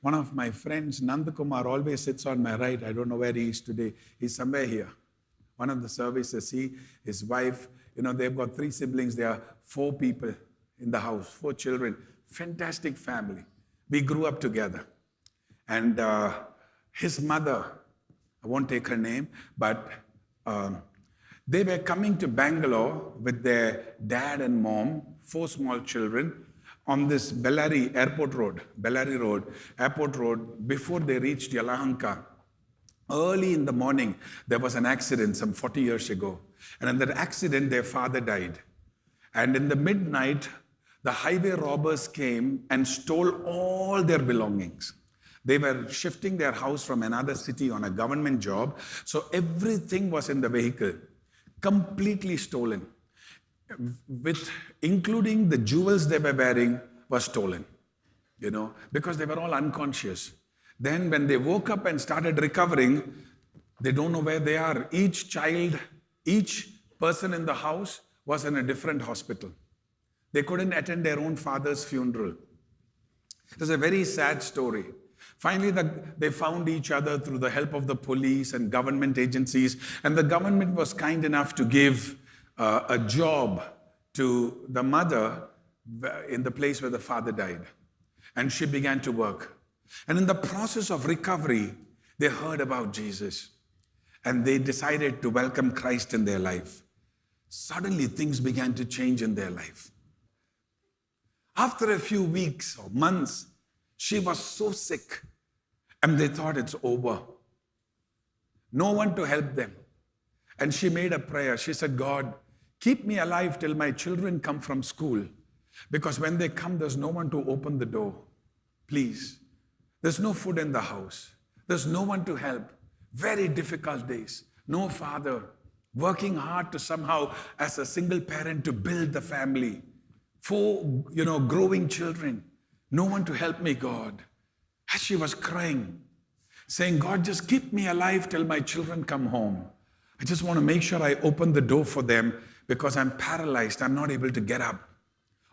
One of my friends, Nandakumar, always sits on my right. I don't know where he is today. He's somewhere here. One of the services, his wife, they've got 3 siblings. There are 4 people in the house, 4 children. Fantastic family. We grew up together. And his mother, I won't take her name, but they were coming to Bangalore with their dad and mom, 4 small children, on this Bellary Road, Airport Road, before they reached Yelahanka. Early in the morning, there was an accident some 40 years ago. And in that accident, their father died. And in the midnight, the highway robbers came and stole all their belongings. They were shifting their house from another city on a government job. So everything was in the vehicle, completely stolen. Including the jewels they were wearing was stolen, because they were all unconscious. Then when they woke up and started recovering, they don't know where they are. Each person in the house was in a different hospital. They couldn't attend their own father's funeral. It was a very sad story. Finally, they found each other through the help of the police and government agencies, and the government was kind enough to give a job to the mother in the place where the father died. And she began to work. And in the process of recovery, they heard about Jesus. And they decided to welcome Christ in their life. Suddenly, things began to change in their life. After a few weeks or months, she was so sick. And they thought it's over. No one to help them. And she made a prayer. She said, God, keep me alive till my children come from school. Because when they come, there's no one to open the door. Please. There's no food in the house. There's no one to help. Very difficult days. No father. Working hard to somehow, as a single parent, to build the family. 4, growing children. No one to help me, God. As she was crying, saying, God, just keep me alive till my children come home. I just want to make sure I open the door for them because I'm paralyzed. I'm not able to get up.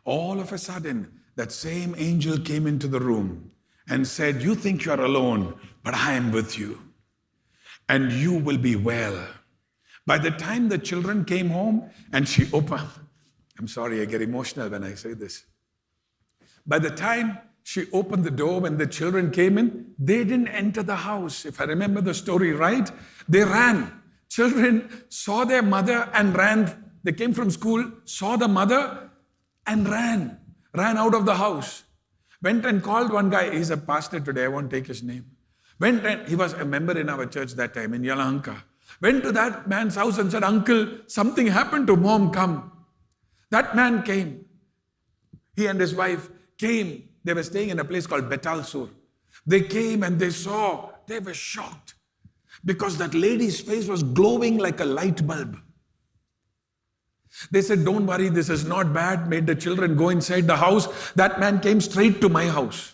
All of a sudden, that same angel came into the room and said, you think you're alone, but I am with you. And you will be well. By the time the children came home and she opened, I'm sorry, I get emotional when I say this. By the time she opened the door, when the children came in, they didn't enter the house. If I remember the story right, they ran. Children saw their mother and ran. They came from school, saw the mother and ran out of the house. Went and called one guy. He's a pastor today. I won't take his name. He was a member in our church that time in Yelahanka. Went to that man's house and said, Uncle, something happened to mom, come. That man came. He and his wife came. They were staying in a place called Betalsur. They came and they saw. They were shocked because that lady's face was glowing like a light bulb. They said, don't worry, this is not bad. Made the children go inside the house. That man came straight to my house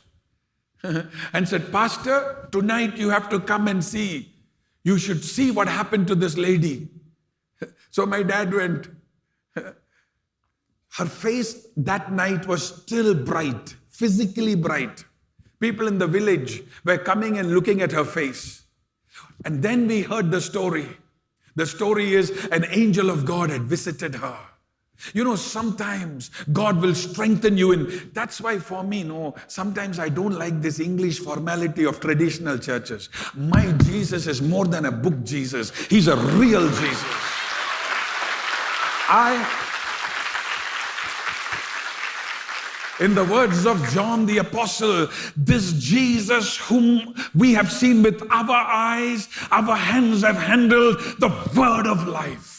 and said, Pastor, tonight you have to come and see. You should see what happened to this lady. So my dad went. Her face that night was still bright, physically bright. People in the village were coming and looking at her face. And then we heard the story. The story is an angel of God had visited her. Sometimes God will strengthen you. That's why for me, sometimes I don't like this English formality of traditional churches. My Jesus is more than a book Jesus. He's a real Jesus. In the words of John the Apostle, this Jesus whom we have seen with our eyes, our hands have handled, the word of life.